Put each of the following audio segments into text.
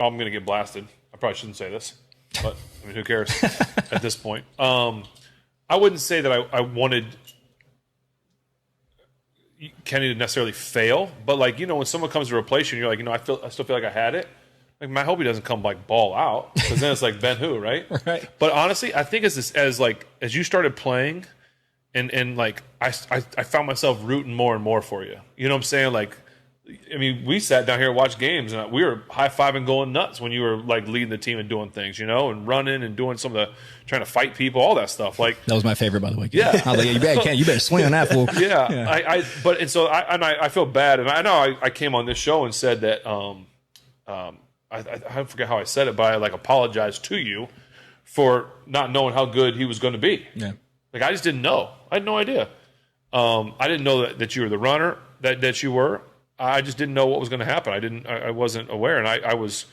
I'm going to get blasted. I probably shouldn't say this, but I mean, who cares at this point? I wouldn't say that I wanted Kenny to necessarily fail, but like, you know, when someone comes to replace you, and you're like, you know, I still feel like I had it. Like, I hope he doesn't come like ball out, because then it's like Ben who, right? Right. But honestly, I think as you started playing, and like I found myself rooting more and more for you. You know what I'm saying? Like, I mean, we sat down here and watched games, and we were high fiving, going nuts when you were like leading the team and doing things, you know, and running and doing some of the trying to fight people, all that stuff. Like, That was my favorite, by the way. Yeah. I was like, yeah, you better swing on that fool. yeah, I feel bad, and I know I came on this show and said that I forget how I said it, but I like apologized to you for not knowing how good he was going to be. Yeah. Like, I just didn't know. I had no idea. I didn't know that you were the runner that you were. I just didn't know what was going to happen. I wasn't aware, and I was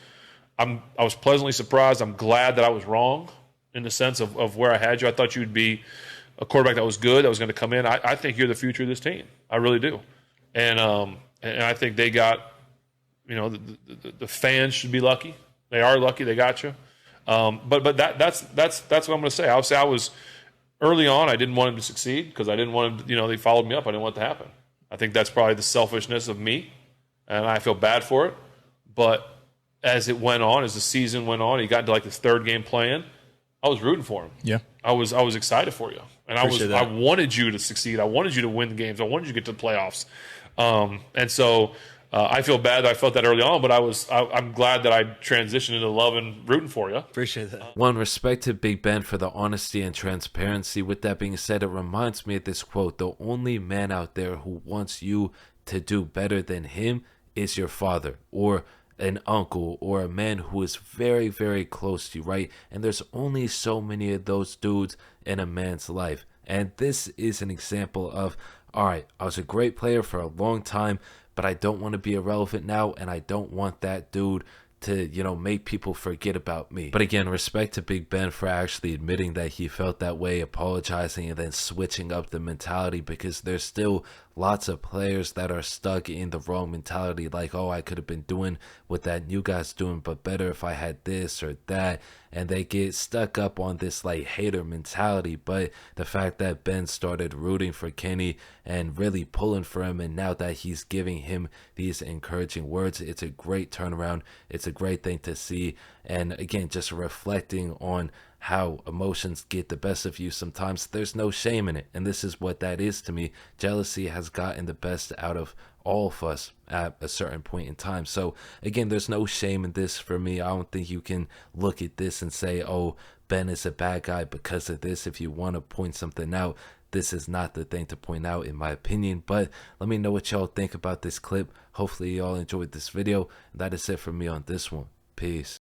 pleasantly surprised. I'm glad that I was wrong in the sense of where I had you. I thought you'd be a quarterback that was good, that was going to come in. I think you're the future of this team. I really do, and I think they got, you know, the fans should be lucky. They are lucky they got you. But that's what I'm going to say. I'll say I was early on. I didn't want him to succeed because I didn't want him. You know, they followed me up. I didn't want it to happen. I think that's probably the selfishness of me, and I feel bad for it. But as it went on, as the season went on, he got into like his third game playing. I was rooting for him. Yeah. I was excited for you, and I wanted you to succeed. I wanted you to win the games. I wanted you to get to the playoffs. And so I feel bad that I felt that early on, but I'm glad that I transitioned into love and rooting for you. Appreciate that. One, respect to Big Ben for the honesty and transparency. With that being said, it reminds me of this quote: the only man out there who wants you to do better than him is your father, or an uncle, or a man who is very, very close to you, right? And there's only so many of those dudes in a man's life. And this is an example of, all right, I was a great player for a long time, but I don't want to be irrelevant now, and I don't want that dude to, you know, make people forget about me. But again, respect to Big Ben for actually admitting that he felt that way, apologizing, and then switching up the mentality, because there's still lots of players that are stuck in the wrong mentality, like, oh, I could have been doing what that new guy's doing, but better if I had this or that, and they get stuck up on this like hater mentality. But the fact that Ben started rooting for Kenny and really pulling for him, and now that he's giving him these encouraging words, it's a great turnaround. It's a great thing to see. And again, just reflecting on how emotions get the best of you sometimes, there's no shame in it, and this is what that is to me. Jealousy has gotten the best out of all of us at a certain point in time. So again, there's no shame in this for me. I don't think you can look at this and say, oh, Ben is a bad guy because of this. If you want to point something out, this is not the thing to point out, in my opinion. But let me know what y'all think about this clip. Hopefully y'all enjoyed this video. That is it for me on this one. Peace.